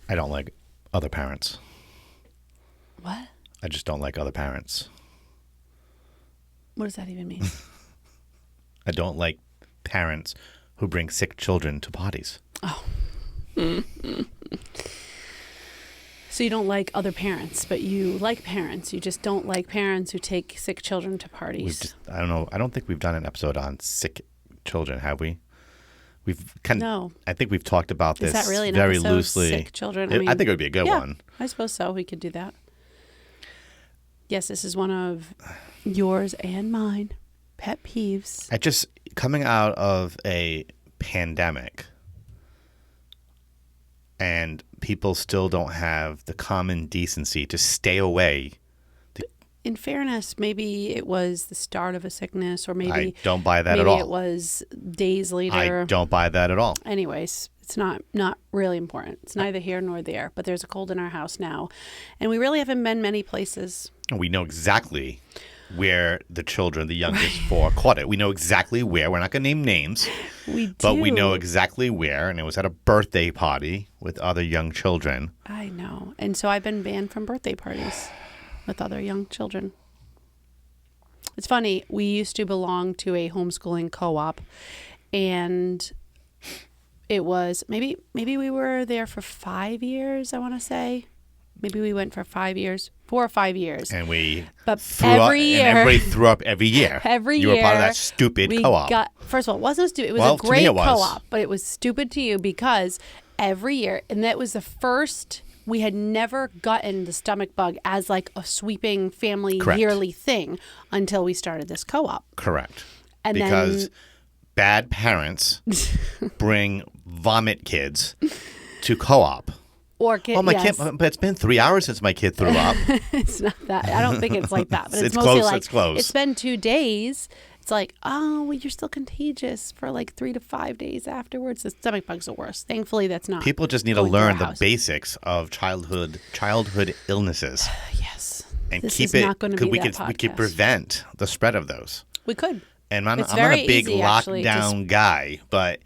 I don't like other parents. What? I just don't like other parents. What does that even mean? I don't like parents who bring sick children to parties. Oh. So you don't like other parents, but you like parents. You just don't like parents who take sick children to parties. I don't know. I don't think we've done an episode on sick children, have we? No. I think we've talked about this Is that really an very episode, loosely. Sick children? I think it would be a good one. I suppose so. We could do that. Yes, this is one of yours and mine pet peeves. Coming out of a pandemic and people still don't have the common decency to stay away. In fairness, maybe it was the start of a sickness, or maybe I don't buy that at all. Maybe it was days later. I don't buy that at all. Anyways, it's not really important. It's neither here nor there. But there's a cold in our house now, and we really haven't been many places. We know exactly where the children, the youngest four, caught it. We know exactly where. We're not going to name names. We do. But we know exactly where, and it was at a birthday party with other young children. I know. And so I've been banned from birthday parties with other young children. It's funny. We used to belong to a homeschooling co-op, and it was maybe we were there for 5 years, I want to say. Maybe we went for 5 years, 4 or 5 years. And but every year. And everybody threw up every year. Every year. You were part of that stupid co-op. First of all, it wasn't stupid. It was a great co-op, but it was stupid to you because every year, and that was the first, we had never gotten the stomach bug as like a sweeping family yearly thing until we started this co-op. Correct. And because bad parents bring vomit kids to co-op. Or kid, kid, but it's been 3 hours since my kid threw up. It's not that. I don't think it's like that. But it's mostly close. like, it's close. It's been 2 days. It's like, oh, well, you're still contagious for like 3 to 5 days afterwards. The stomach bug's the worst. Thankfully, that's not. People just need to learn the basics of childhood illnesses. Yes. And this keep is it. Not going to be that podcast. We could prevent the spread of those. We could. And I'm not a big lockdown guy, but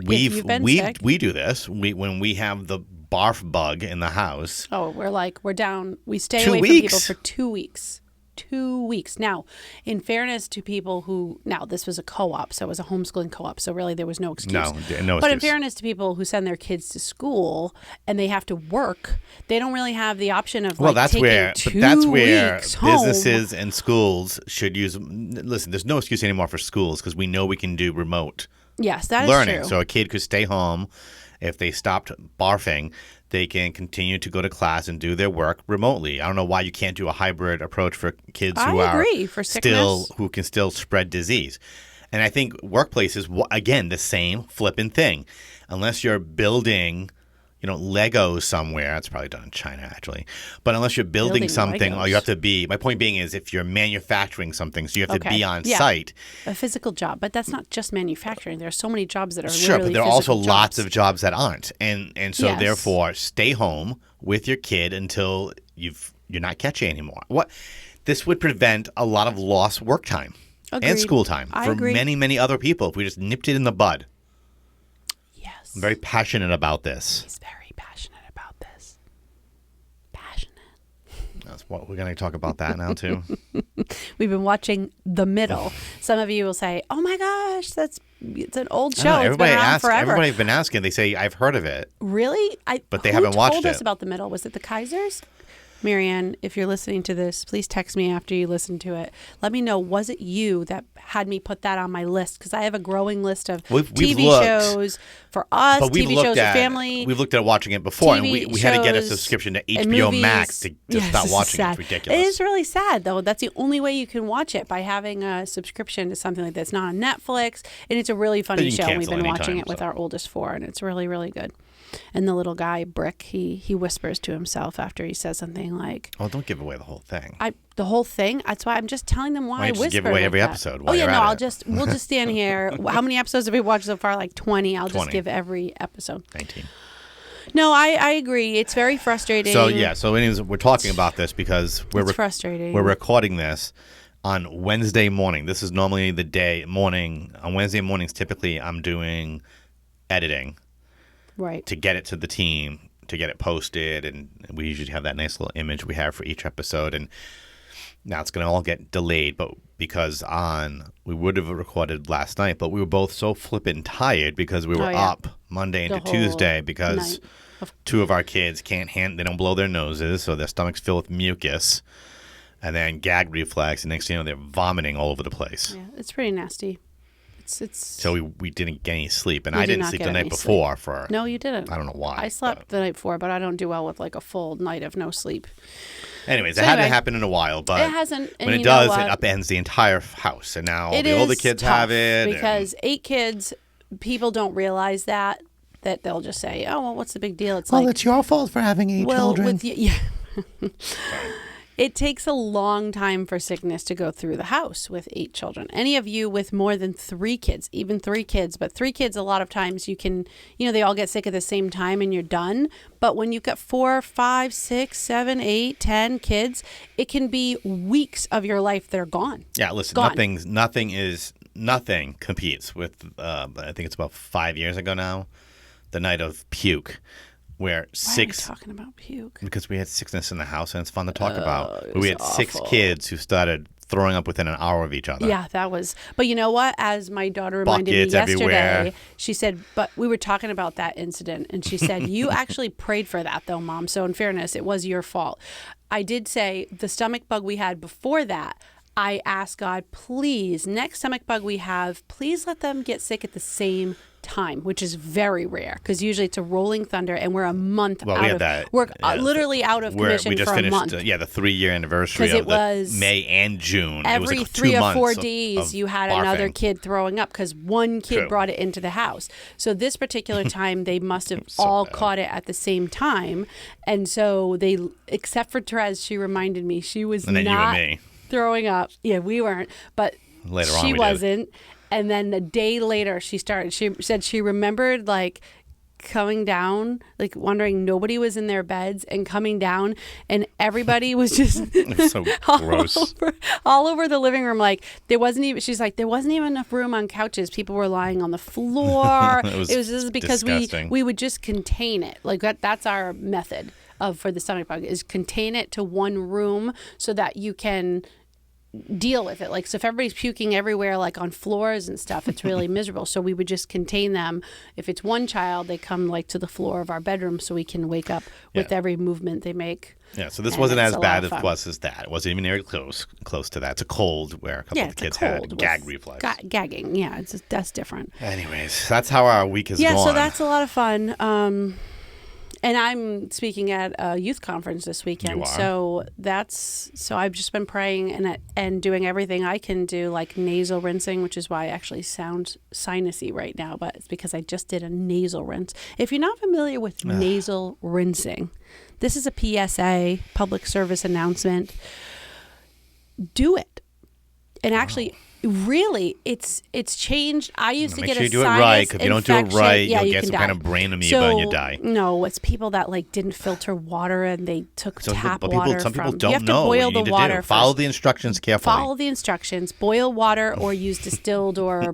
we do this. When we have the barf bug in the house. Oh, we're down. We stay away from people for 2 weeks. 2 weeks. Now, in fairness to people who, this was a co-op, so it was a homeschooling co-op, so really there was no excuse. No excuse. But in fairness to people who send their kids to school and they have to work, they don't really have the option of taking 2 weeks home. Businesses and schools should use. Listen, there's no excuse anymore for schools because we know we can do remote. Yes, that learning. Is true. So a kid could stay home. If they stopped barfing, they can continue to go to class and do their work remotely. I don't know why you can't do a hybrid approach for kids who can still spread disease. And I think workplaces, again, the same flipping thing. Unless you're building, Legos somewhere. It's probably done in China, actually. But unless you're building something, Legos. or you have to be, my point being is if you're manufacturing something, so you have to be on site. A physical job. But that's not just manufacturing. There are so many jobs that are sure, literally but there are also jobs. lots of jobs that aren't. And so therefore, stay home with your kid until you're not catching anymore. This would prevent a lot of lost work time and school time for many, many other people if we just nipped it in the bud. Yes. I'm very passionate about this. He's very passionate about this. Passionate. That's what we're going to talk about that now, too. We've been watching The Middle. Some of you will say, oh, my gosh, it's an old show. It's been around forever. Everybody's been asking. They say, I've heard of it. Really? But they haven't watched it. Who told us about The Middle? Was it the Kaisers? Marianne, if you're listening to this, please text me after you listen to it. Let me know, was it you that had me put that on my list? Because I have a growing list of TV shows for us, TV shows for family. We've looked at watching it before, and we had to get a subscription to HBO Max to stop watching it. It's ridiculous. It is really sad, though. That's the only way you can watch it, by having a subscription to something like that. It's not on Netflix, and it's a really funny show. We've been watching it with our oldest 4, and it's really, really good. And the little guy, Brick, he whispers to himself after he says something like... Oh, don't give away the whole thing. The whole thing? That's why I'm just telling them why I whisper. Just give away every episode. We'll just stand here. How many episodes have we watched so far? Like 20. I'll just give every episode. 19. No, I agree. It's very frustrating. So anyways, we're talking about this because it's frustrating. We're recording this on Wednesday morning. This is normally the morning. On Wednesday mornings, typically I'm doing editing. Right. To get it to the team to get it posted, and we usually have that nice little image we have for each episode. And now it's going to all get delayed, but because we would have recorded last night, but we were both so flippin' tired because we were up Monday into Tuesday because two of our kids they don't blow their noses, so their stomachs fill with mucus, and then gag reflex, and next thing you know, they're vomiting all over the place. Yeah, it's pretty nasty. So we didn't get any sleep, and I didn't sleep the night before. No, you didn't. I don't know why. I slept the night before, but I don't do well with like a full night of no sleep. Anyways, it hadn't happened in a while, but it hasn't. When it does, it upends the entire house, and now all the older kids have it. Because 8 kids, people don't realize that they'll just say, "Oh, well, what's the big deal?" It's your fault for having 8 children. It takes a long time for sickness to go through the house with 8 children. Any of you with more than 3 kids, even 3 kids, but 3 kids, a lot of times you can, they all get sick at the same time and you're done. But when you've got 4, 5, 6, 7, 8, 10 kids, it can be weeks of your life that are gone. Yeah, listen, nothing competes with, I think it's about 5 years ago now, the night of puke. Where Why are we talking about puke? Because we had sickness in the house, and it's fun to talk about. We had awful. 6 kids who started throwing up within an hour of each other. Yeah, that was. But you know what? As my daughter reminded me yesterday, everywhere. She said, but we were talking about that incident, and she said, you actually prayed for that, though, Mom. So in fairness, it was your fault. I did say the stomach bug we had before that, I asked God, please, next stomach bug we have, please let them get sick at the same time, which is very rare because usually it's a rolling thunder and we're a month we're literally out of commission for a month. The 3-year anniversary of May and June. Every 3 or 4 days you had another kid throwing up because one kid brought it into the house. So this particular time they must have all caught it at the same time, and so they, except for Therese, she reminded me she was and then not you and me. Throwing up. Yeah, we weren't, but later on she wasn't. And then a day later, she said she remembered like coming down, like wondering nobody was in their beds and coming down, and everybody was just so gross all over the living room. Like there wasn't even enough room on couches. People were lying on the floor. it was just because we would just contain it. Like that's our method for the stomach bug is contain it to one room so that you can deal with it. Like, so if everybody's puking everywhere, like on floors and stuff, it's really miserable. So we would just contain them. If it's one child, they come like to the floor of our bedroom so we can wake up with every movement they make. Yeah, so this wasn't as bad for us as that. It wasn't even very close to that. It's a cold where a couple of kids had gag reflex. Gagging, yeah, that's different. Anyways, that's how our week has gone. Yeah, so that's a lot of fun. And I'm speaking at a youth conference this weekend. You are? So I've just been praying and doing everything I can do, like nasal rinsing, which is why I actually sound sinusy right now, but it's because I just did a nasal rinse. If you're not familiar with nasal rinsing, this is a PSA, public service announcement. Do it. And actually, really, it's changed. I used to get a sinus infection. Make sure you do it right, because if you don't do it right, you'll get some kind of brain amoeba and you die. No, it's people that like didn't filter water and they took tap water. Some people you don't have know to boil what you need the water to do. Follow the instructions carefully. Follow the instructions. Boil water or use distilled or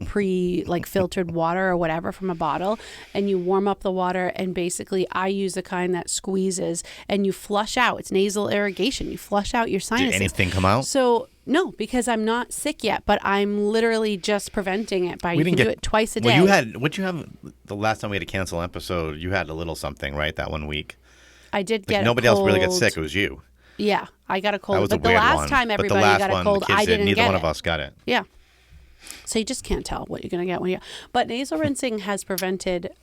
filtered water or whatever from a bottle, and you warm up the water, and basically I use the kind that squeezes and you flush out. It's nasal irrigation. You flush out your sinuses. Did anything come out? So no, because I'm not sick yet, but I'm literally just preventing it by do it twice a day. Well, the last time we had to cancel an episode, you had a little something, right, that one week? I did get nobody else really got sick. It was you. Yeah, I got a cold. That was but the last time everybody got a cold, I didn't get it. Neither one of us got it. Yeah. So you just can't tell what you're going to get when you. But nasal rinsing has prevented.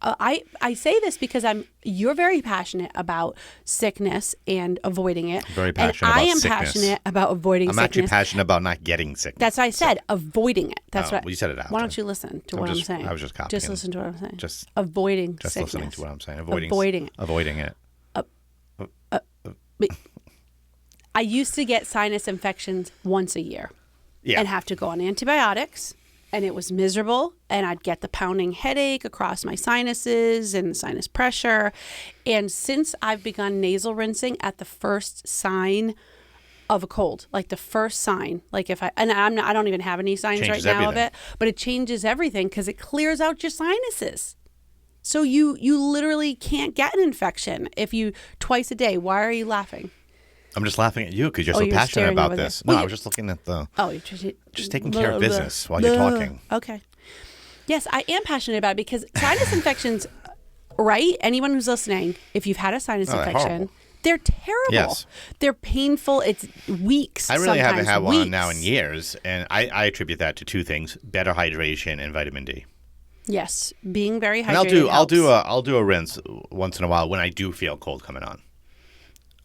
I say this because you're very passionate about sickness and avoiding it. Very passionate about sickness. I am passionate about avoiding sickness. I'm actually passionate about not getting sickness. That's what I said, avoiding it. That's what you said it out. Why don't you listen to what I'm saying? I was just copying. Just listen to what I'm saying. Just avoiding just sickness. Listening to what I'm saying. Avoiding it. it. I used to get sinus infections once a year and have to go on antibiotics. And it was miserable, and I'd get the pounding headache across my sinuses and sinus pressure. And since I've begun nasal rinsing at the first sign of a cold, like the first sign, like I don't even have any signs right now of it, but it changes everything because it clears out your sinuses. So you literally can't get an infection if you twice a day. Why are you laughing? I'm just laughing at you because you're so passionate about this. No, I was just looking at the... Oh, you're just taking care of business while you're talking. Okay. Yes, I am passionate about it because sinus infections, right? Anyone who's listening, if you've had a sinus infection, they're terrible. Yes. They're painful. It's weeks. I really haven't had one now in years, and I attribute that to two things: better hydration and vitamin D. Yes, being very hydrated. And I'll do a rinse once in a while when I do feel cold coming on.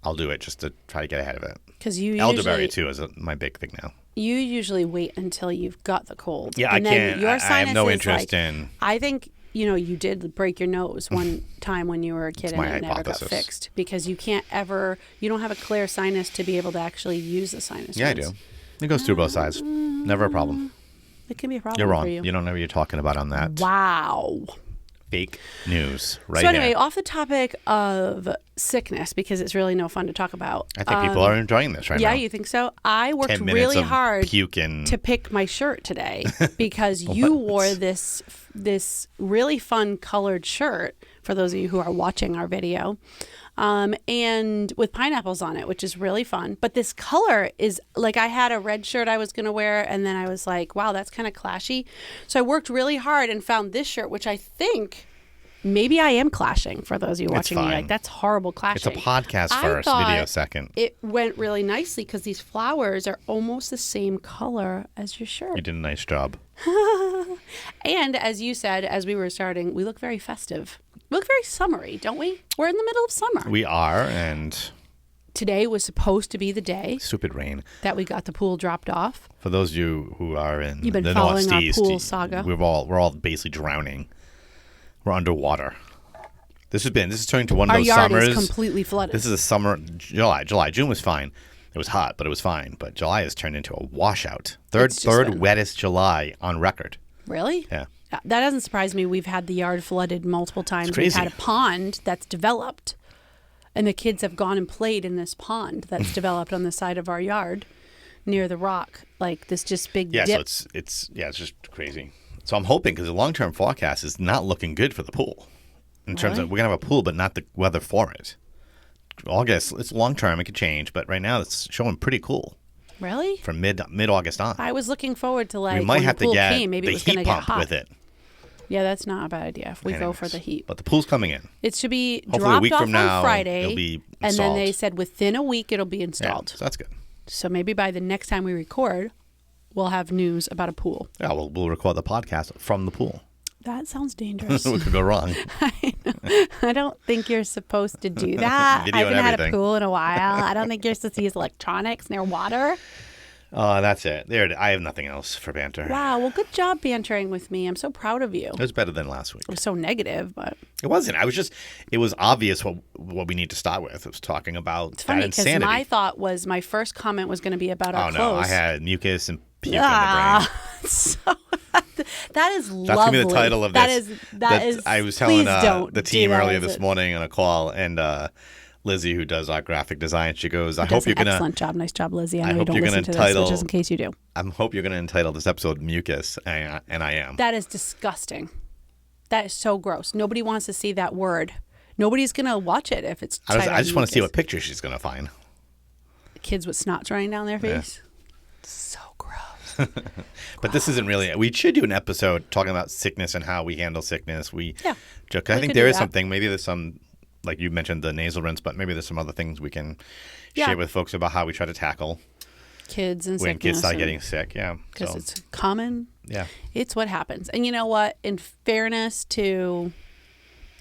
I'll do it just to try to get ahead of it. Because you elderberry too is my big thing now. You usually wait until you've got the cold. Yeah, and I can't. Your I have no interest in. I think you did break your nose one time when you were a kid, and it never got fixed because you don't have a clear sinus to be able to actually use the sinus. Yeah, rinse. I do. It goes through both sides. Never a problem. It can be a problem. You're wrong. For you. You don't know what you're talking about on that. Wow. Fake news, right? So anyway, off the topic of sickness, because it's really no fun to talk about. I think people are enjoying this right now. Yeah, you think so? I worked really hard to pick my shirt today because you wore this really fun colored shirt, for those of you who are watching our video, and with pineapples on it, which is really fun. But this color is like, I had a red shirt I was going to wear, and then I was like, wow, that's kind of clashy. So I worked really hard and found this shirt, which I think maybe I am clashing, for those of you watching me. Like, that's horrible clashing. It's a podcast first, video second. It went really nicely because these flowers are almost the same color as your shirt. You did a nice job. And as you said, as we were starting, we look very festive. We look very summery, don't we? We're in the middle of summer. We are, and today was supposed to be the day. Stupid rain. That we got the pool dropped off. For those of you who are in You've been the following Northeast, our pool saga. we're all basically drowning. We're underwater. This is turning to one of those summers. Our yard is completely flooded. This is a summer. July. June was fine. It was hot, but it was fine. But July has turned into a washout. Third wettest July on record. Really? Yeah. That doesn't surprise me. We've had the yard flooded multiple times. It's crazy. We've had a pond that's developed, and the kids have gone and played in this pond that's developed on the side of our yard near the rock. Like this just big dip. So it's just crazy. So I'm hoping, because the long-term forecast is not looking good for the pool. In terms of, we're going to have a pool, but not the weather for it. August, it's long-term. It could change, but right now it's showing pretty cool. Really? From mid-August on. I was looking forward to, like, we might when have the pool to get came, maybe the it was going to heat get pump hot. with it. Yeah, that's not a bad idea if we go for the heat. But the pool's coming in. It should be Hopefully dropped a week off from now, on Friday, it'll be installed. And then they said within a week it'll be installed. Yeah, so that's good. So maybe by the next time we record, we'll have news about a pool. Yeah, we'll record the podcast from the pool. That sounds dangerous. What could go wrong? I don't think you're supposed to do that. I haven't had a pool in a while. I don't think you're supposed to use electronics near water. That's it. I have nothing else for banter. Wow. Well, good job bantering with me. I'm so proud of you. It was better than last week. It was so negative, but it wasn't. It was obvious what we need to start with. It was talking about it's funny because my thought was my first comment was going to be about our clothes. Oh no, I had mucus and puke in the brain. So that is lovely. That's gonna be the title of this. That is. I was telling the team earlier this morning on a call, and Lizzie, who does our graphic design, she goes, "I hope you're gonna excellent job, nice job, Lizzie. I know you don't listen to this, but just in case you do, I hope you're gonna entitle this episode "Mucus," and I am. That is disgusting. That is so gross. Nobody wants to see that word. Nobody's gonna watch it if it's. I just want to see what picture she's gonna find. Kids with snot running down their face. Yeah. So gross. But this isn't really. We should do an episode talking about sickness and how we handle sickness. I think there is something. Maybe there's some, like you mentioned, the nasal rinse, but maybe there's some other things we can share with folks about how we try to tackle kids and when kids start getting sick. Yeah, because it's common. Yeah, it's what happens. And you know what? In fairness to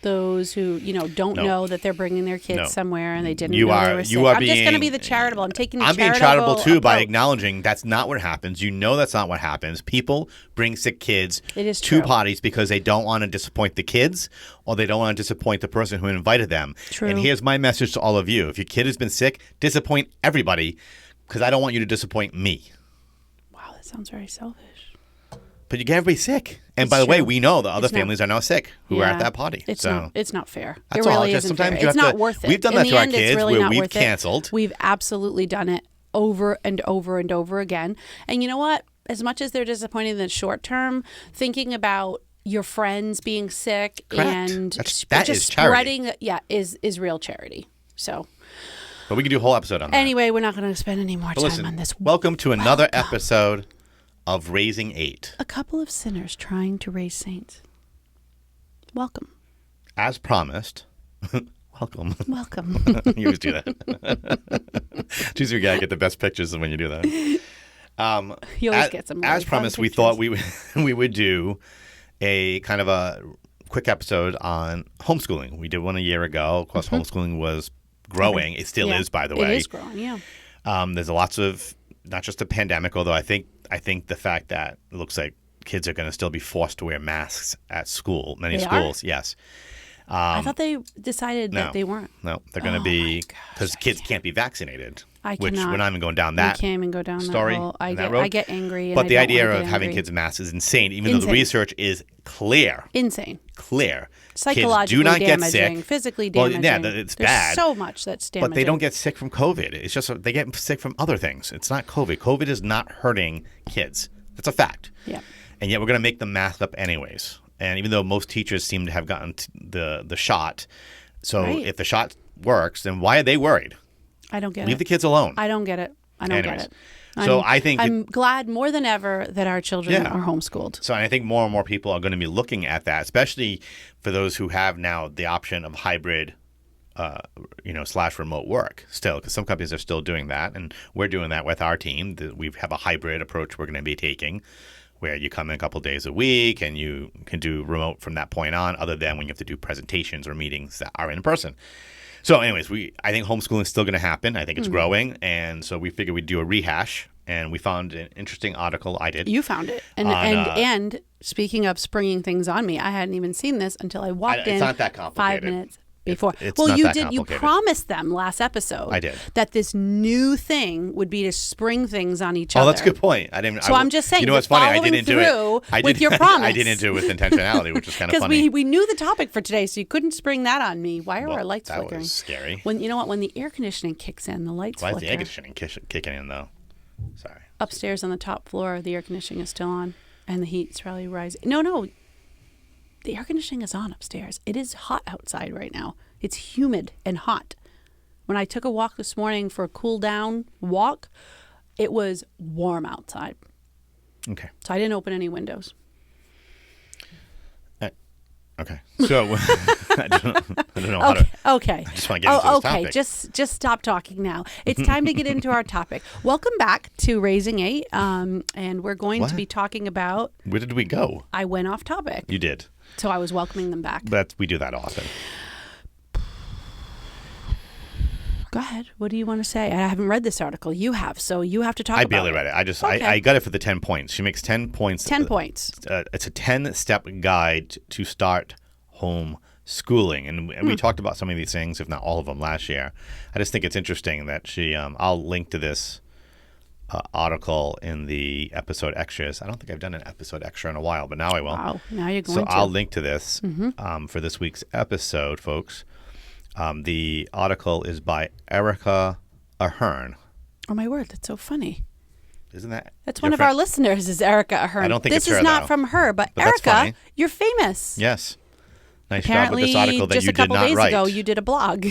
those who don't know that they're bringing their kids somewhere and they didn't know they were sick. I'm just going to be the charitable. I'm being charitable too by acknowledging that's not what happens. That's not what happens. People bring sick kids to parties because they don't want to disappoint the kids or they don't want to disappoint the person who invited them. True. And here's my message to all of you. If your kid has been sick, disappoint everybody because I don't want you to disappoint me. Wow, that sounds very selfish. But you get everybody sick. And by the way, we know the other families are now sick who are at that party. It's not fair. That's it really all. Isn't fair. It's not worth it. We've done that to our kids where we've canceled. We've absolutely done it over and over and over again. And you know what? As much as they're disappointed in the short term, thinking about your friends being sick Correct. and that just is charity. spreading is real charity. So, but we can do a whole episode on that. Anyway, we're not going to spend any more time on this. Welcome to another episode of Raising 8. A couple of sinners trying to raise saints. Welcome. As promised. Welcome. You always do that. Choose your guy. Get the best pictures when you do that. You always get some. As promised, we thought we would do a kind of a quick episode on homeschooling. We did one a year ago. Of course, homeschooling was growing. It still is, by the way. It is growing. Yeah. There's lots of not just the pandemic, although I think the fact that it looks like kids are going to still be forced to wear masks at school. Many schools, yes. I thought they decided that they weren't. No, they're going to be because kids can't be vaccinated. Which we're not even going down that. We can't even go down story. That whole, I get angry. And but the idea of having having kids in masks is insane, even though the research is clear. Insane. Clear. Psychologically kids do not damaging, get sick. physically damaging. Well, yeah, it's There's bad. so much that's damaging. But they don't get sick from COVID. It's just they get sick from other things. It's not COVID. COVID is not hurting kids. That's a fact. Yeah. And yet we're going to make them mask up anyways. And even though most teachers seem to have gotten the shot, so if the shot works, then why are they worried? I don't get it. Leave the kids alone. I don't get it. Get it. So I think I'm glad more than ever that our children are homeschooled. So I think more and more people are going to be looking at that, especially for those who have now the option of hybrid, / remote work still, because some companies are still doing that, and we're doing that with our team. We have a hybrid approach we're going to be taking, where you come in a couple of days a week and you can do remote from that point on, other than when you have to do presentations or meetings that are in person. So anyways, I think homeschooling is still going to happen. I think it's growing. And so we figured we'd do a rehash. And we found an interesting article. I did. You found it. And speaking of springing things on me, I hadn't even seen this until I walked in. It's not that complicated. 5 minutes before. It's well, not you that did. You complicated. promised them last episode. I did. That this new thing would be to spring things on each other. Oh, that's a good point. I didn't. So I'm just saying. You know what's funny? I didn't do it. With your promise. I didn't do it with intentionality, which is kind of funny. Because we knew the topic for today, so you couldn't spring that on me. Why are our lights flickering? That was scary. When the air conditioning kicks in, the lights flicker. Why is the air conditioning kicking in though? Sorry. Upstairs on the top floor, the air conditioning is still on, and the heat's probably rising. No. The air conditioning is on upstairs. It is hot outside right now. It's humid and hot. When I took a walk this morning for a cool down walk, it was warm outside. Okay. So I didn't open any windows. Okay. So I don't know how to. Okay. I just want to get into this topic. Just stop talking now. It's time to get into our topic. Welcome back to Raising 8, and we're going to be talking about. Where did we go? I went off topic. You did. So I was welcoming them back. We do that often. Go ahead. What do you want to say? I haven't read this article. You have, so you have to talk about it. I barely read it. I got it for the 10 points. She makes 10 points. 10 points. It's a 10-step guide to start homeschooling. And we talked about some of these things, if not all of them, last year. I just think it's interesting that she, I'll link to this article in the episode extras. I don't think I've done an episode extra in a while, but now I will. Wow. Now you're going to. So I'll link to this for this week's episode, folks. The article is by Erica Ahern. Oh, my word. That's so funny. Isn't that? That's one of our listeners is Erica Ahern. I don't think this it's her, is not though. from her, but Erica, you're famous. Yes. Nice Apparently, job with this article that just you a couple did not days write. ago, you did a blog.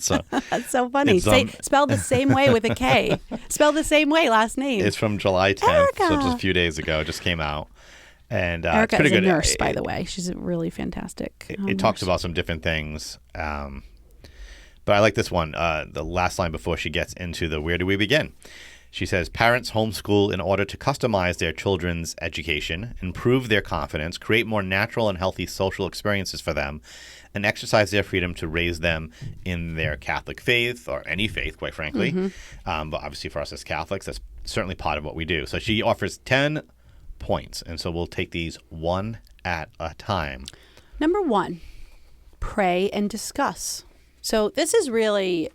So, that's so funny. Spelled the same way with a K. Spelled the same way, last name. It's from July 10th, Erica. so just a few days ago. It just came out. And Erica it's pretty is a good. nurse, by the way. She's a really fantastic It talks about some different things. But I like this one, the last line before she gets into the where do we begin. She says, parents homeschool in order to customize their children's education, improve their confidence, create more natural and healthy social experiences for them, and exercise their freedom to raise them in their Catholic faith, or any faith, quite frankly. But obviously for us as Catholics, that's certainly part of what we do. So she offers 10 points, and so we'll take these one at a time. Number 1, pray and discuss. So this is really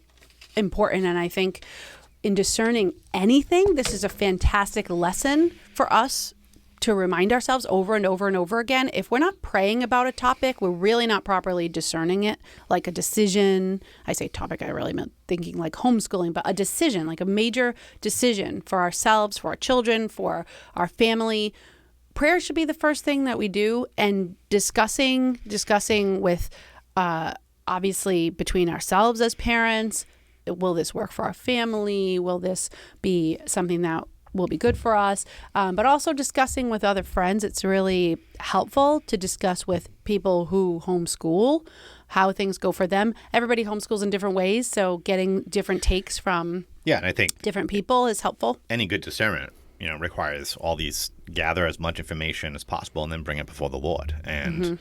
important, and I think in discerning anything, this is a fantastic lesson for us to remind ourselves over and over and over again. If we're not praying about a topic, we're really not properly discerning it, like a decision. I say topic, I really meant thinking like homeschooling, but a decision, like a major decision for ourselves, for our children, for our family. prayer should be the first thing that we do, and discussing with obviously between ourselves as parents. Will this work for our family? Will this be something that will be good for us? But also discussing with other friends. It's really helpful to discuss with people who homeschool how things go for them. Everybody homeschools in different ways, so getting different takes from and I think different people is helpful. Any good discernment, requires all these, gather as much information as possible and then bring it before the Lord and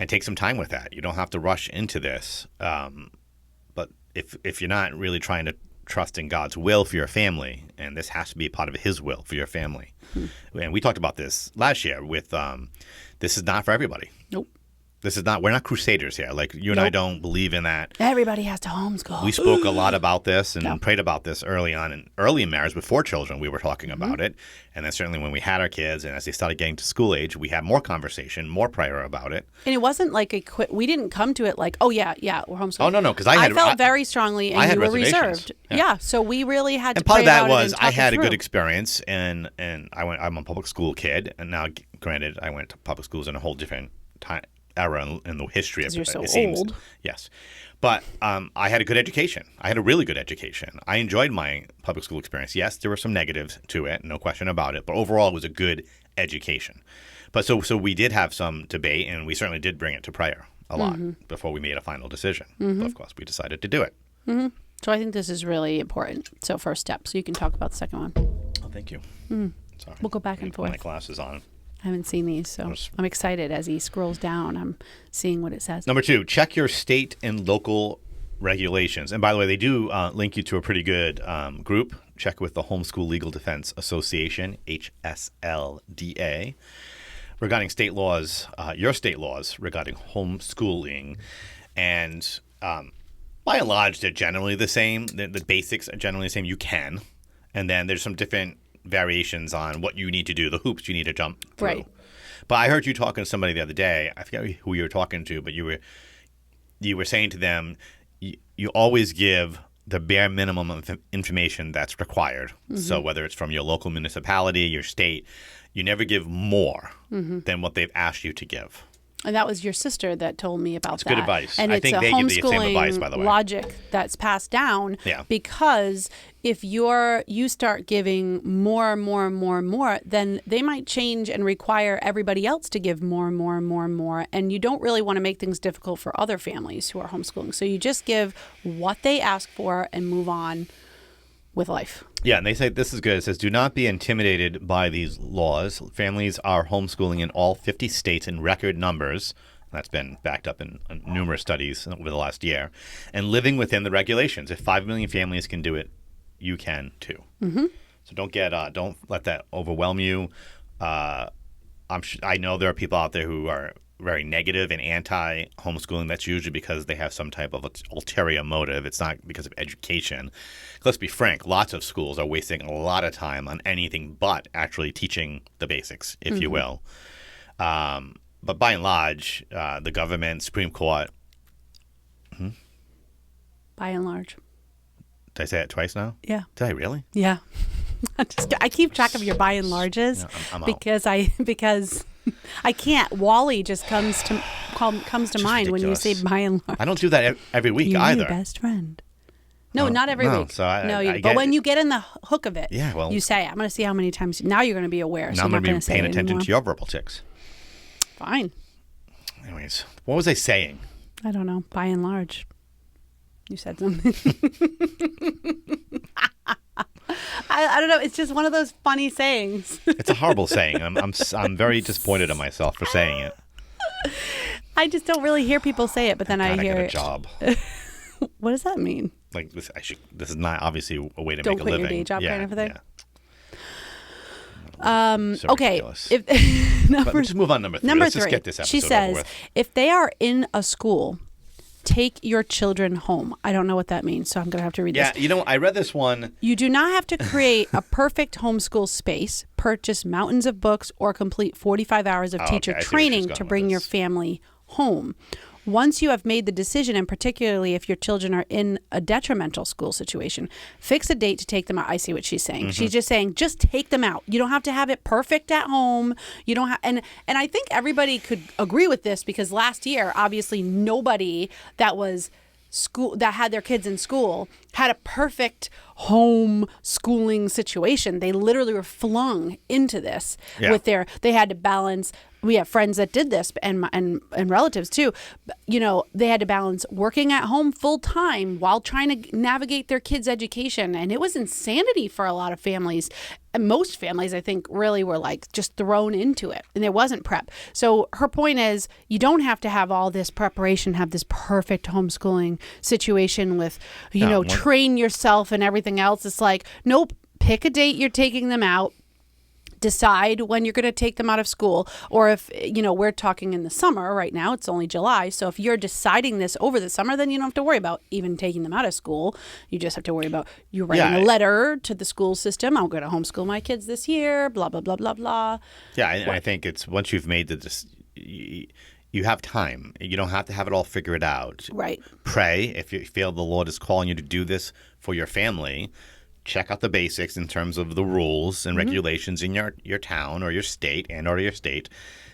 take some time with that. You don't have to rush into this. But if you're not really trying to trust in God's will for your family, and this has to be a part of His will for your family. And we talked about this last year with this is not for everybody. Nope. This is not, we're not crusaders here. Like you and I don't believe in that. Everybody has to homeschool. We spoke a lot about this and prayed about this early in marriage before children. We were talking about it. And then certainly when we had our kids and as they started getting to school age, we had more conversation, more prayer about it. And it wasn't like we didn't come to it like, oh yeah, we're homeschooling. Oh, no, because I felt very strongly and you were reserved. Yeah. So we really had to pray about it. And part of that was I had a good experience and I'm a public school kid. And now, granted, I went to public schools in a whole different era in the history of it. You're so old. Yes. But I had a good education. I had a really good education. I enjoyed my public school experience. Yes, there were some negatives to it, no question about it. But overall, it was a good education. But so we did have some debate, and we certainly did bring it to prayer a lot before we made a final decision. But of course, we decided to do it. So I think this is really important. So first step. So you can talk about the second one. Oh, thank you. Sorry. We'll go back and forth. My glasses on. I haven't seen these, so I'm excited. As he scrolls down, I'm seeing what it says. Number 2, check your state and local regulations. And by the way, they do link you to a pretty good group. Check with the Homeschool Legal Defense Association, HSLDA, regarding state laws, your state laws regarding homeschooling. And by and large, they're generally the same. The basics are generally the same. You can. And then there's some different variations on what you need to do, the hoops you need to jump through. Right. But I heard you talking to somebody the other day. I forget who you were talking to, but you were saying to them, you always give the bare minimum of information that's required. So whether it's from your local municipality, your state, you never give more than what they've asked you to give. And that was your sister that told me about that. Good advice. And I think they give the same advice, by the way. Logic that's passed down. Yeah. Because if you start giving more and more and more and more, then they might change and require everybody else to give more and more and more and more. And you don't really want to make things difficult for other families who are homeschooling. So you just give what they ask for and move on with life. Yeah, and they say this is good. It says, do not be intimidated by these laws. Families are homeschooling in all 50 states in record numbers. That's been backed up in numerous studies over the last year. And living within the regulations. If 5 million families can do it, you can too. So don't let that overwhelm you. I know there are people out there who are very negative and anti-homeschooling. That's usually because they have some type of ulterior motive. It's not because of education. Let's be frank, lots of schools are wasting a lot of time on anything but actually teaching the basics, if you will. But by and large, the government, Supreme Court... By and large. Did I say it twice now? Yeah. Did I really? Yeah. I keep track of your by and larges because I can't. Wally just comes to mind ridiculous. When you say by and large. I don't do that every week either. Your best friend. No, not every week. So but when you get in the hook of it, well, you say, I'm going to see how many times. Now you're going to be aware. Now I'm going to be paying attention to your verbal tics. Fine. Anyways, what was I saying? I don't know. By and large. You said something. I don't know. It's just one of those funny sayings. It's a horrible saying. I'm very disappointed in myself for saying it. I just don't really hear people say it, but then I hear I got a job. What does that mean? Like this is not obviously a way to don't make a quit living. Your day job kind of a thing. So okay. Just move on. Number 3. Let's 3. Just get this episode she says, over with. If they are in a school, take your children home. I don't know what that means, so I'm going to have to read this. Yeah, I read this one. You do not have to create a perfect homeschool space, purchase mountains of books, or complete 45 hours of teacher training to bring your family home. once you have made the decision, and particularly if your children are in a detrimental school situation, fix a date to take them out. I see what she's saying. She's just saying, just take them out. You don't have to have it perfect at home. You don't have, and I think everybody could agree with this, because last year, obviously nobody that was school that had their kids in school had a perfect home schooling situation. They literally were flung into this with they had to balance. We have friends that did this, and relatives too. You know, they had to balance working at home full time while trying to navigate their kids' education, and it was insanity for a lot of families. And most families, I think, really were like just thrown into it, and there wasn't prep. So her point is, you don't have to have all this preparation, have this perfect homeschooling situation with, train yourself and everything else. It's like, nope, pick a date you're taking them out. Decide when you're going to take them out of school. Or if, we're talking in the summer right now, it's only July. So if you're deciding this over the summer, then you don't have to worry about even taking them out of school. You just have to worry about you writing a letter to the school system. I'm going to homeschool my kids this year, blah, blah, blah, blah, blah. Yeah, I think it's once you've made you have time. You don't have to have it all figured out. Right. Pray. If you feel the Lord is calling you to do this for your family, check out the basics in terms of the rules and regulations in your town or your state or your state.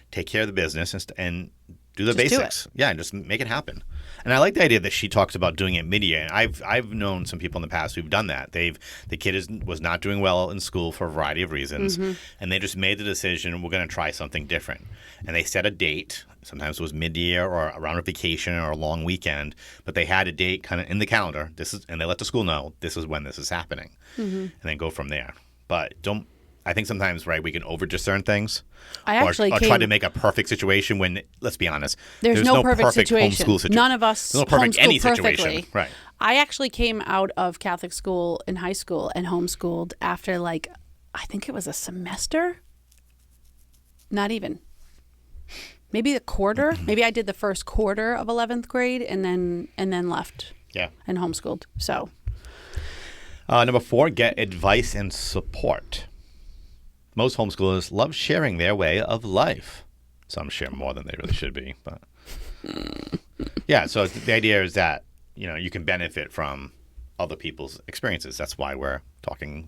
Take care of the business and do the basics. Yeah, and just make it happen. And I like the idea that she talks about doing it mid-year. And I've known some people in the past who've done that. The kid was not doing well in school for a variety of reasons, and they just made the decision, we're going to try something different. And they set a date. Sometimes it was mid-year or around a vacation or a long weekend, but they had a date kind of in the calendar. And they let the school know this is when this is happening, and then go from there. But I think sometimes, right, we can over-discern things or try to make a perfect situation when, let's be honest, there's no perfect situation. Homeschool situation. None of us no perfect any perfectly. Situation. Right. I actually came out of Catholic school in high school and homeschooled after I think it was a semester. Not even. Maybe a quarter. Maybe I did the first quarter of 11th grade and then left. Yeah. And homeschooled. So. Number 4, get advice and support. Most homeschoolers love sharing their way of life. Some share more than they really should be, but yeah. So the idea is that you can benefit from other people's experiences. That's why we're talking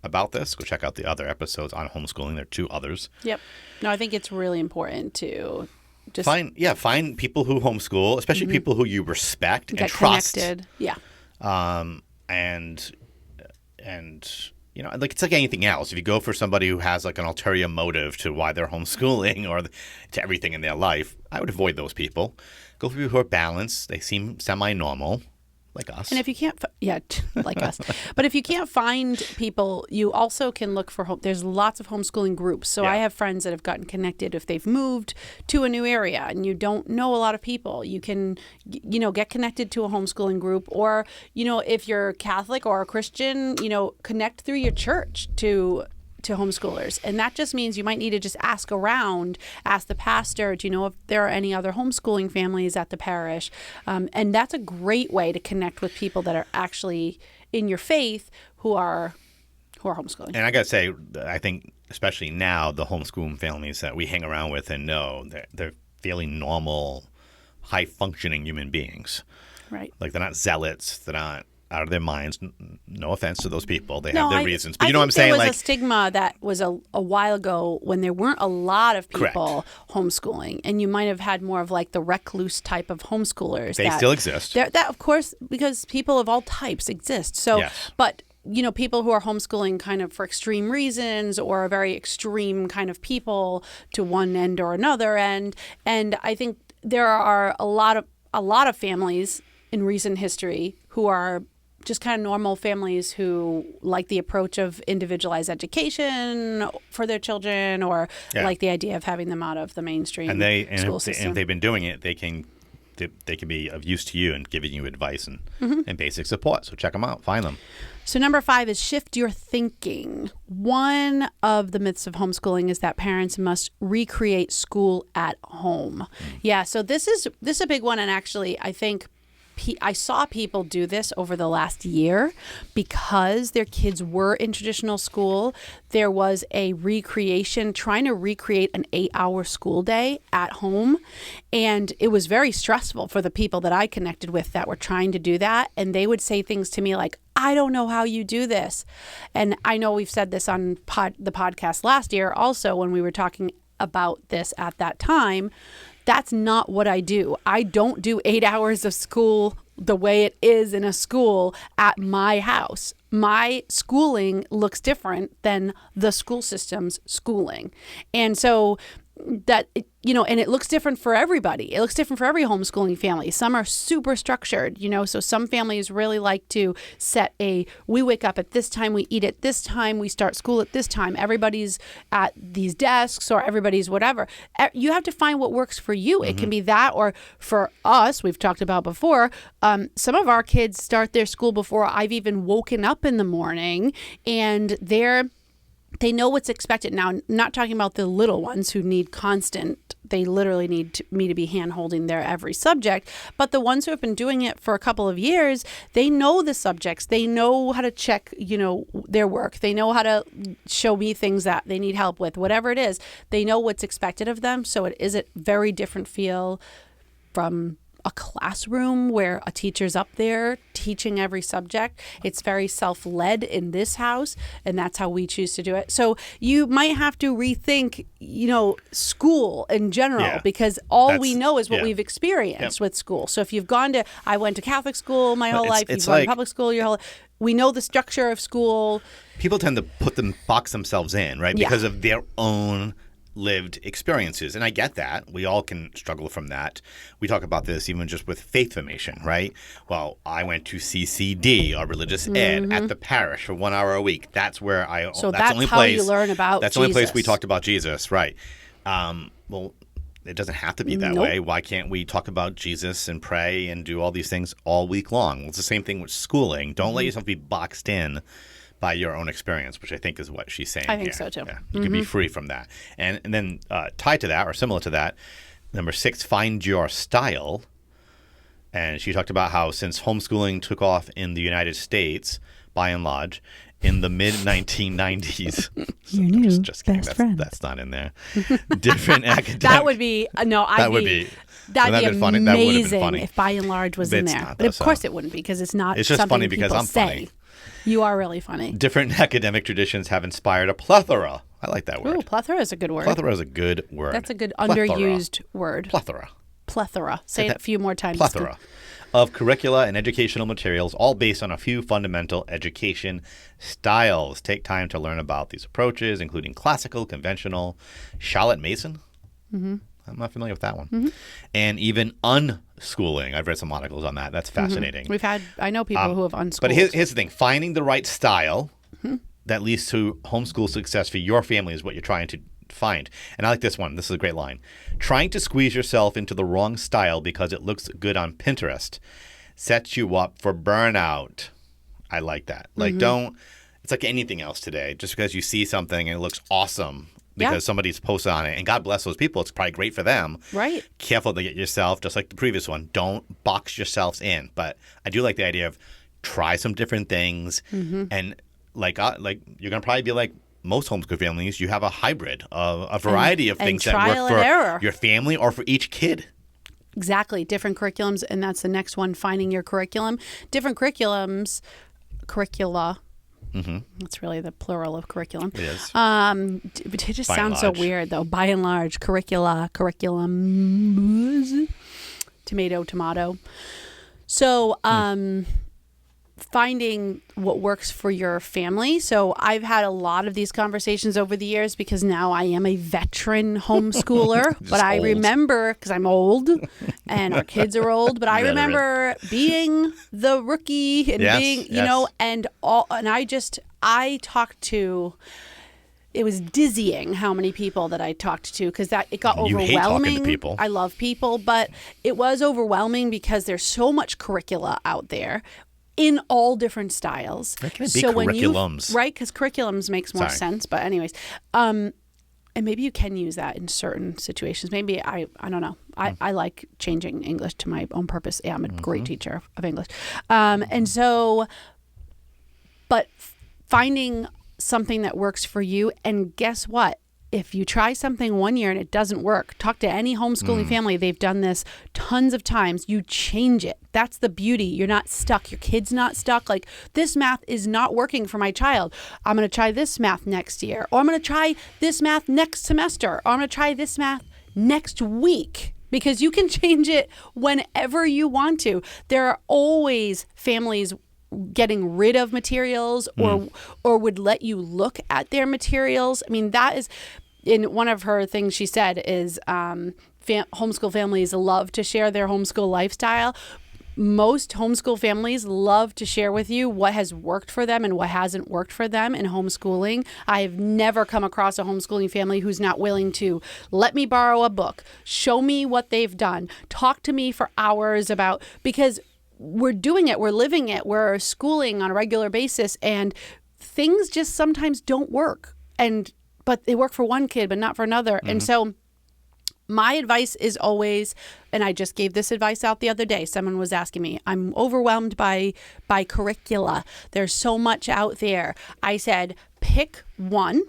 about this. Go check out the other episodes on homeschooling. There are 2 others. Yep. No, I think it's really important to just find people who homeschool, especially people who you respect and trust. Connected. Yeah. And it's like anything else. If you go for somebody who has like an ulterior motive to why they're homeschooling or to everything in their life, I would avoid those people. Go for people who are balanced. They seem semi-normal, like us. And if you can't, like us. But if you can't find people, you also can look for there's lots of homeschooling groups. So I have friends that have gotten connected if they've moved to a new area and you don't know a lot of people. You can, get connected to a homeschooling group, or, if you're Catholic or a Christian, connect through your church to homeschoolers. And that just means you might need to just ask around, ask the pastor, do you know if there are any other homeschooling families at the parish? And that's a great way to connect with people that are actually in your faith who are homeschooling. And I got to say, I think especially now, the homeschooling families that we hang around with and know, they're fairly normal, high-functioning human beings. Right. Like, they're not zealots. They're not out of their minds. No offense to those people. They have their reasons. But you know what I'm saying? There was a stigma that was a while ago when there weren't a lot of people homeschooling. And you might have had more of like the recluse type of homeschoolers. They still exist. That, of course, because people of all types exist. So, but people who are homeschooling kind of for extreme reasons or a very extreme kind of people to one end or another end. And I think there are a lot of families in recent history who are just kind of normal families who like the approach of individualized education for their children, or like the idea of having them out of the mainstream school system. And if they've been doing it, they can be of use to you and giving you advice and basic support. So check them out. Find them. So number 5 is shift your thinking. One of the myths of homeschooling is that parents must recreate school at home. Yeah, so this is a big one, and actually I think I saw people do this over the last year because their kids were in traditional school. There was a trying to recreate an 8-hour school day at home. And it was very stressful for the people that I connected with that were trying to do that. And they would say things to me like, I don't know how you do this. And I know we've said this on the podcast last year also when we were talking about this at that time. That's not what I do. I don't do 8 hours of school the way it is in a school at my house. My schooling looks different than the school system's schooling. And so that, and it looks different for everybody. It looks different for every homeschooling family. Some are super structured, so some families really like to we wake up at this time, we eat at this time, we start school at this time. Everybody's at these desks or everybody's whatever. You have to find what works for you. Mm-hmm. It can be that, or for us, we've talked about before, some of our kids start their school before I've even woken up in the morning, and they know what's expected. Now, not talking about the little ones who need they literally need me to be hand-holding their every subject. But the ones who have been doing it for a couple of years, they know the subjects. They know how to check, their work. They know how to show me things that they need help with, whatever it is. They know what's expected of them. So it is a very different feel from a classroom where a teacher's up there teaching every subject. It's very self-led in this house, and that's how we choose to do it. So you might have to rethink, school in general, because we know is what we've experienced with school. So if you've I went to Catholic school my whole life, you've gone to public school your whole life. We know the structure of school. People tend to box themselves in, right? Because of their own lived experiences. And I get that. We all can struggle from that. We talk about this even just with faith formation, right? Well, I went to CCD, or religious ed, at the parish for 1 hour a week. That's where that's the only place you learn about That's Jesus. the only place we talked about Jesus, right? Well, it doesn't have to be that way. Why can't we talk about Jesus and pray and do all these things all week long? It's the same thing with schooling. Don't let yourself be boxed in by your own experience, which I think is what she's saying. I think so too. Yeah. You can be free from that. And then tied to that, or similar to that, number 6, find your style. And she talked about how since homeschooling took off in the United States, by and large, in the mid-1990s. Your new just kidding. best friend. That's not in there. Different academic. That would be, that'd be amazing funny. That would have been funny if by and large was in there. Not, but of course it wouldn't, because it's not. It's just funny because I'm funny. You are really funny. Different academic traditions have inspired a plethora. I like that word. Ooh, plethora is a good word. Plethora is a good word. That's a good underused word. Plethora. Say it a few more times. Plethora of curricula and educational materials, all based on a few fundamental education styles. Take time to learn about these approaches, including classical, conventional, Charlotte Mason. Mm-hmm. I'm not familiar with that one. Mm-hmm. And even unschooling. I've read some articles on that. That's fascinating. I know people who have unschooled. But here's the thing. Finding the right style that leads to homeschool success for your family is what you're trying to find. And I like this one. This is a great line. Trying to squeeze yourself into the wrong style because it looks good on Pinterest sets you up for burnout. I like that. Like, it's like anything else today. Just because you see something and it looks awesome because somebody's posted on it, and God bless those people, it's probably great for them. Right. Careful to get yourself, just like the previous one, don't box yourselves in. But I do like the idea of try some different things, and like you're gonna probably be like most homeschool families, you have a hybrid of a variety of things that work for your family or for each kid. Exactly. Different curriculums, and that's the next one, finding your curriculum. Different curricula. Mm-hmm. That's really the plural of curriculum. It is. It just sounds so weird, though. By and large, curriculum, tomato. So, finding what works for your family. So I've had a lot of these conversations over the years because now I am a veteran homeschooler, but I remember, because I'm old and our kids are old, but I remember being the rookie and being, I talked to, it was dizzying how many people that I talked to, because it got overwhelming. You hate talking to people. I love people, but it was overwhelming because there's so much curricula out there in all different styles. There can be curriculums. Right, because curriculums makes more sense. But anyways, and maybe you can use that in certain situations. Maybe I don't know. I like changing English to my own purpose. Yeah, I'm a great teacher of English. And so, but finding something that works for you, and guess what? If you try something one year and it doesn't work, talk to any homeschooling family. They've done this tons of times. You change it. That's the beauty. You're not stuck. Your kid's not stuck. Like, this math is not working for my child. I'm going to try this math next year. Or I'm going to try this math next semester. Or I'm going to try this math next week. Because you can change it whenever you want to. There are always families getting rid of materials or would let you look at their materials. I mean, that is... In one of her things she said is homeschool families love to share their homeschool lifestyle. Most homeschool families love to share with you what has worked for them and what hasn't worked for them in homeschooling. I have never come across a homeschooling family who's not willing to let me borrow a book, show me what they've done, talk to me for hours about, because we're doing it, we're living it, we're schooling on a regular basis, and things just sometimes don't work. But they work for one kid, but not for another. And so my advice is always, and I just gave this advice out the other day. Someone was asking me, I'm overwhelmed by curricula. There's so much out there. I said, pick one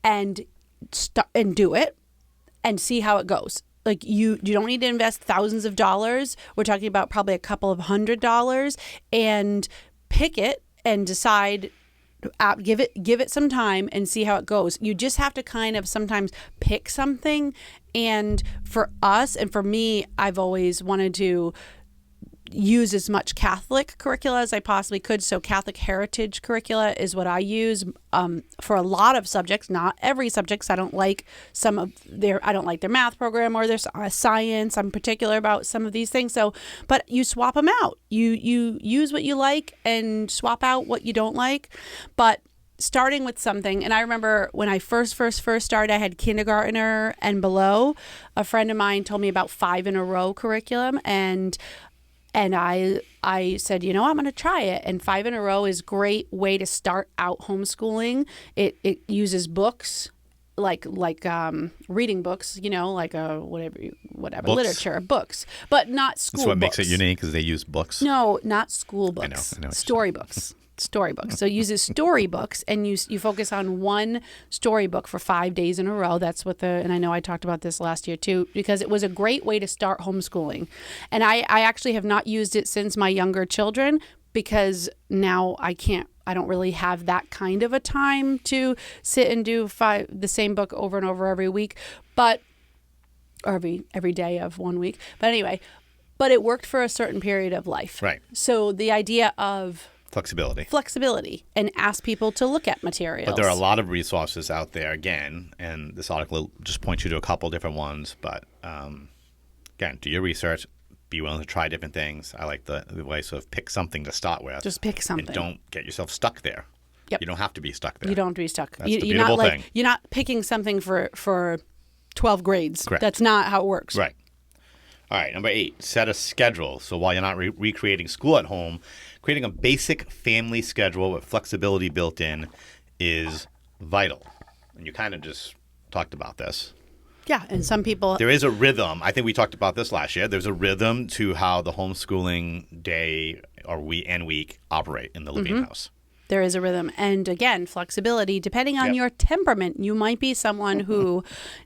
and do it and see how it goes. Like, you don't need to invest thousands of dollars. We're talking about probably a couple of $100, and pick it and decide. Give it some time and see how it goes. You just have to kind of sometimes pick something. And for us and for me, I've always wanted to use as much Catholic curricula as I possibly could. So Catholic heritage curricula is what I use for a lot of subjects, not every subject. I don't like I don't like their math program or their science. I'm particular about some of these things. So, but you swap them out. You use what you like and swap out what you don't like. But starting with something, and I remember when I first started, I had kindergartner and below. A friend of mine told me about 5 in a row curriculum, and I said, I'm going to try it. And 5 in a row is a great way to start out homeschooling. It uses books, like reading books, like whatever literature, books, but not school books. That's what makes it unique, is they use books. No, not school books. I know Storybooks. Storybooks. So it uses storybooks, and you focus on one storybook for 5 days in a row. That's what and I know I talked about this last year too, because it was a great way to start homeschooling. And I actually have not used it since my younger children, because now I don't really have that kind of a time to sit and do the same book over and over every week, or every day of 1 week. But anyway, it worked for a certain period of life. Right. So the idea of flexibility, and ask people to look at materials. But there are a lot of resources out there, again, and this article just points you to a couple different ones. But again, do your research, be willing to try different things. I like the way, sort of pick something to start with. Just pick something. And don't get yourself stuck there. Yep. You don't have to be stuck there. You don't have to be stuck. That's the beautiful thing. You're not picking something for 12 grades. Correct. That's not how it works. Right. All right, number 8, set a schedule. So while you're not recreating school at home, creating a basic family schedule with flexibility built in is vital. And you kind of just talked about this. Yeah, and some people... There is a rhythm. I think we talked about this last year. There's a rhythm to how the homeschooling day or week operate in the Lavigne house. There is a rhythm. And again, flexibility, depending on your temperament. You might be someone who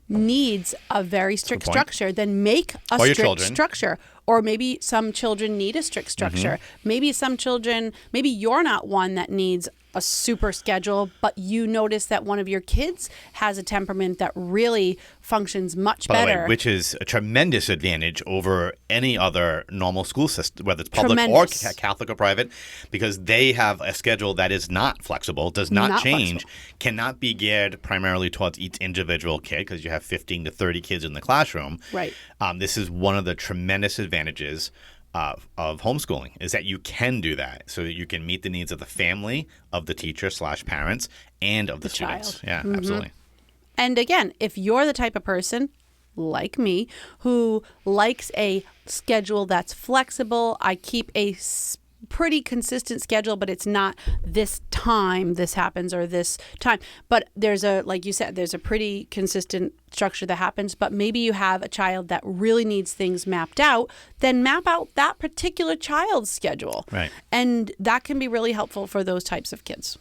needs a very strict structure. Then make a strict structure. Or maybe some children need a strict structure. Maybe maybe you're not one that needs a super schedule, but you notice that one of your kids has a temperament that really functions much better. By the way, which is a tremendous advantage over any other normal school system, whether it's public or Catholic or private, because they have a schedule that is not flexible, does not change, cannot be geared primarily towards each individual kid, because you have 15 to 30 kids in the classroom. Right. This is one of the tremendous advantages of homeschooling, is that you can do that, so that you can meet the needs of the family, of the teacher / parents, and of the students. Child. Yeah, absolutely. And again, if you're the type of person like me who likes a schedule that's flexible, I keep a pretty consistent schedule, but it's not this time this happens or this time. But there's like you said, there's a pretty consistent structure that happens. But maybe you have a child that really needs things mapped out, then map out that particular child's schedule. Right. And that can be really helpful for those types of kids.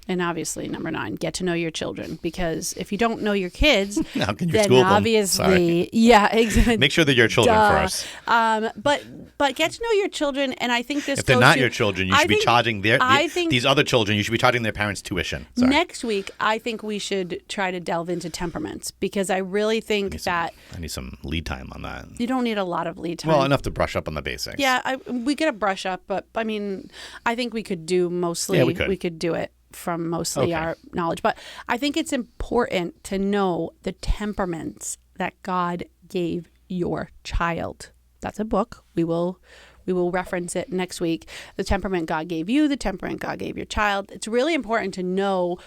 And obviously, number 9, get to know your children, because if you don't know your kids, how can you then school them? obviously, yeah, exactly. Make sure they're your children first. But get to know your children, and I think this. If they're not your children, you should be charging these other children. You should be charging their parents tuition. Sorry. Next week, I think we should try to delve into temperaments, because I really think I need some lead time on that. You don't need a lot of lead time. Well, enough to brush up on the basics. Yeah, we get a brush up, but I mean, I think we could do mostly. Yeah, we could do it from mostly our knowledge. But I think it's important to know the temperaments that God gave your child. That's a book. We will reference it next week. The temperament God gave you, the temperament God gave your child. It's really important to know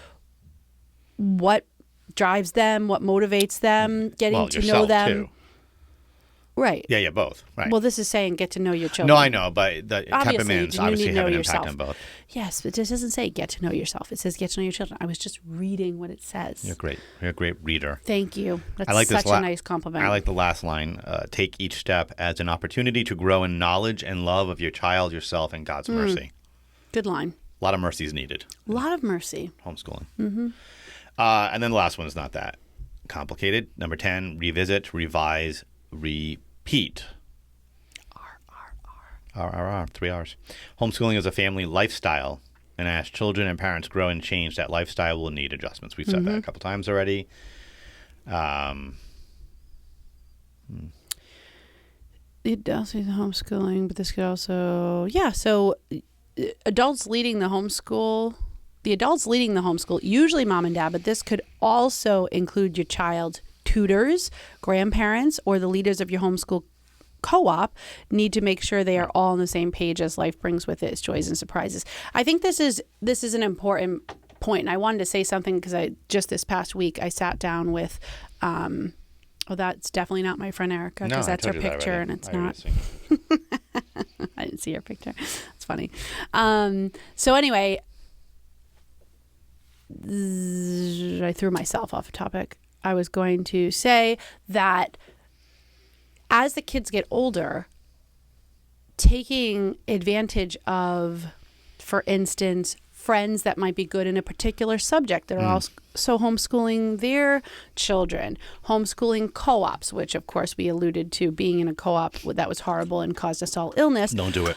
what drives them, what motivates them, getting to know them. Too. Right. Yeah, both. Right. Well, this is saying get to know your children. No, I know, but the temperaments obviously have an impact on both. Yes, but it doesn't say get to know yourself. It says get to know your children. I was just reading what it says. You're great. You're a great reader. Thank you. That's such a nice compliment. I like the last line. Take each step as an opportunity to grow in knowledge and love of your child, yourself, and God's mercy. Good line. A lot of mercy is needed. A lot of mercy. Homeschooling. Mm-hmm. And then the last one is not that complicated. Number 10, revisit, revise, repeat. R, 3 R's. Homeschooling is a family lifestyle, and as children and parents grow and change, that lifestyle will need adjustments. We've said that a couple times already. It does say the homeschooling, but this could also, so adults leading the homeschool, usually mom and dad, but this could also include your child's tutors, grandparents, or the leaders of your homeschool co-op need to make sure they are all on the same page as life brings with it its joys and surprises. I think this is an important point, and I wanted to say something because just this past week I sat down with that's definitely not my friend Erica, because that's her picture and it's not. I didn't see her picture. It's funny. So anyway, I threw myself off a topic. I was going to say that as the kids get older, taking advantage of, for instance, friends that might be good in a particular subject that are also homeschooling their children, homeschooling co-ops, which of course we alluded to being in a co-op that was horrible and caused us all illness. Don't do it.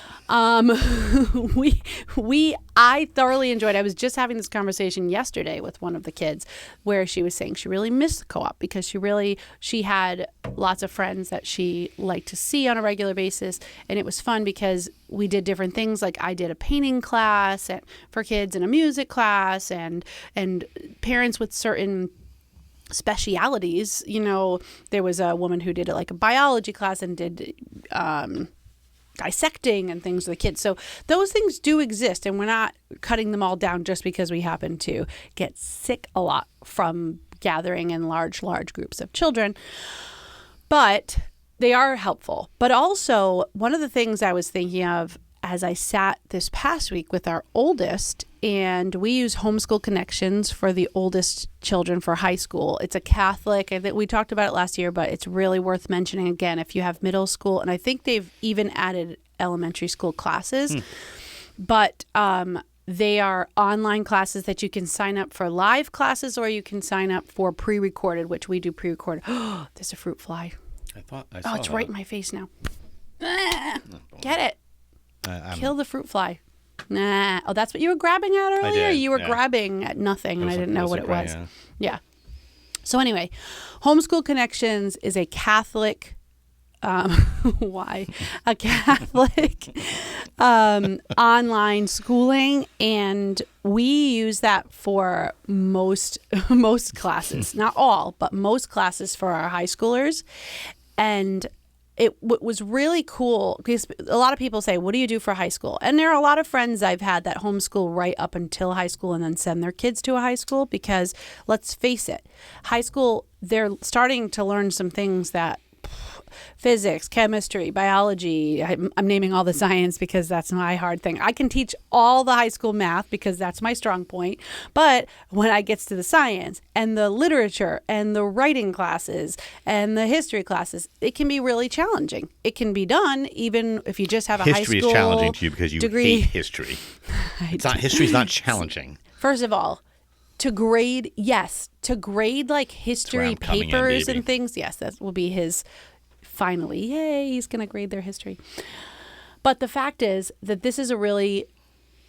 I thoroughly enjoyed. I was just having this conversation yesterday with one of the kids where she was saying she really missed the co-op because she had lots of friends that she liked to see on a regular basis, and it was fun because we did different things. Like I did a painting class for kids and a music class, and parents with certain specialities. You know, there was a woman who did like a biology class and did dissecting and things with the kids. So those things do exist, and we're not cutting them all down just because we happen to get sick a lot from gathering in large groups of children. But they are helpful. But also, one of the things I was thinking of as I sat this past week with our oldest, and we use Homeschool Connections for the oldest children for high school. It's a Catholic. I think we talked about it last year, but it's really worth mentioning again if you have middle school. And I think they've even added elementary school classes. But they are online classes that you can sign up for live classes, or you can sign up for pre-recorded, which we do pre-recorded. Oh, there's a fruit fly. I saw it's that. Right in my face now. Get it. Kill the fruit fly. Nah. Oh, that's what you were grabbing at earlier? I did, You were grabbing at nothing, and I didn't know what it was. Yeah. So anyway, Homeschool Connections is a Catholic why? A Catholic online schooling, and we use that for most classes. Not all, but most classes for our high schoolers. And it was really cool because a lot of people say, what do you do for high school? And there are a lot of friends I've had that homeschool right up until high school and then send their kids to a high school because, let's face it, high school, they're starting to learn some things that physics, chemistry, biology. I'm naming all the science because that's my hard thing. I can teach all the high school math because that's my strong point. But when I get to the science and the literature and the writing classes and the history classes, it can be really challenging. It can be done even if you just have a high school degree. History is challenging to you because you degree. hate history. History's not challenging. First of all, to grade like history papers and things, yes, that will be his finally. Yay, he's going to grade their history. But the fact is that this is a really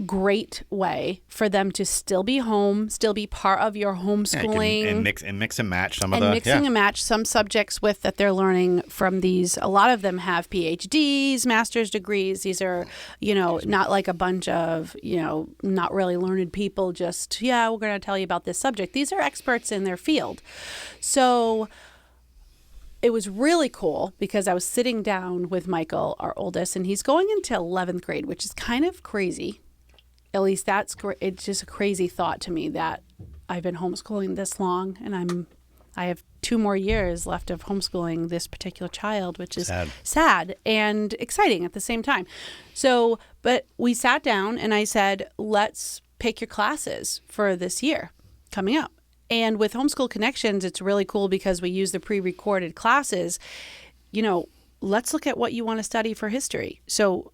great way for them to still be home, still be part of your homeschooling, and mix and match some of mixing and match some subjects with that they're learning from these. A lot of them have PhDs, master's degrees. These are, not like a bunch of, not really learned people. Just we're going to tell you about this subject. These are experts in their field. So it was really cool because I was sitting down with Michael, our oldest, and he's going into 11th grade, which is kind of crazy. At least that's great. It's just a crazy thought to me that I've been homeschooling this long, and I have 2 more years left of homeschooling this particular child, which is sad and exciting at the same time. So, but we sat down and I said, let's pick your classes for this year coming up. And with Homeschool Connections, it's really cool because we use the pre-recorded classes. Let's look at what you want to study for history. So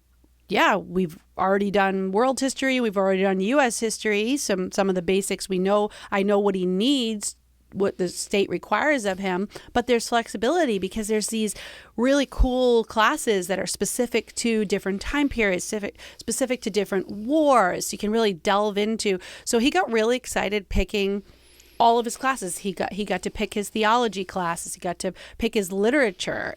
we've already done world history. We've already done U.S. history. Some of the basics we know. I know what he needs, what the state requires of him. But there's flexibility because there's these really cool classes that are specific to different time periods, specific to different wars. You can really delve into. So he got really excited picking all of his classes. He got to pick his theology classes. He got to pick his literature.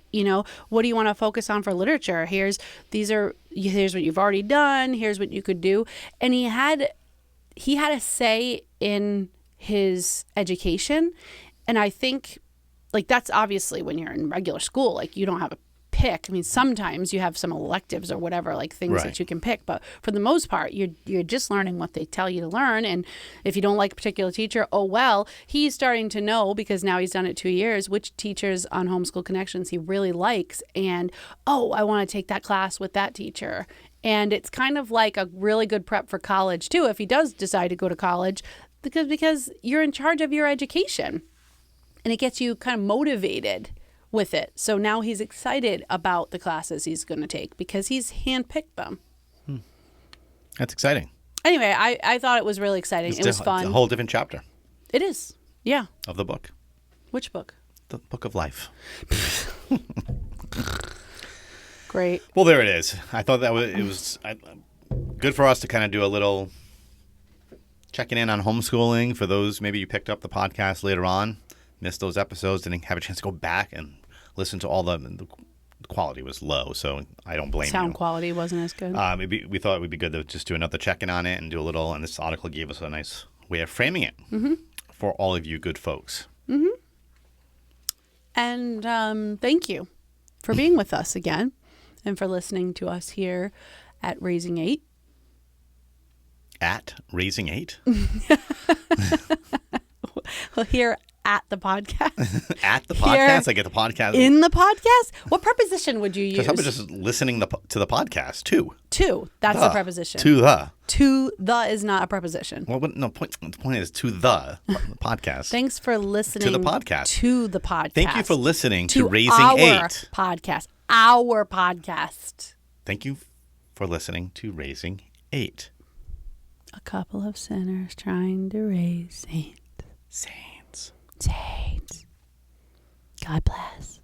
What do you want to focus on for literature? Here's what you've already done. Here's what you could do. And he had a say in his education. And I think that's obviously when you're in regular school, you don't have a pick. I mean, sometimes you have some electives or whatever, things that you can pick, but for the most part, you're just learning what they tell you to learn. And if you don't like a particular teacher, he's starting to know because now he's done it 2 years, which teachers on Homeschool Connections he really likes. And I want to take that class with that teacher. And it's kind of like a really good prep for college too, if he does decide to go to college, because you're in charge of your education, and it gets you kind of motivated with it. So now he's excited about the classes he's going to take because he's handpicked them. That's exciting. Anyway, I thought it was really exciting. It was fun. It's a whole different chapter. It is. Yeah. Of the book. Which book? The Book of Life. Great. Well, there it is. I thought it was good for us to kind of do a little checking in on homeschooling for those. Maybe you picked up the podcast later on, missed those episodes, didn't have a chance to go back and listen to all the quality was low, so I don't blame you. Sound quality wasn't as good. We thought it would be good to just do another check-in on it and do a little, and this article gave us a nice way of framing it for all of you good folks. Mm-hmm. And thank you for being with us again and for listening to us here at Raising 8. At Raising 8? Well, here at the podcast. At the podcast? I get the podcast. In the podcast? What preposition would you use? Because I'm just listening to the podcast, too. To. That's the preposition. To the. To the is not a preposition. Well, no, the point is to the podcast. Thanks for listening to the podcast. To the podcast. Thank you for listening to Raising our 8. Podcast. Our podcast. Thank you for listening to Raising 8. A couple of sinners trying to raise saints. Saints. Saints. God bless.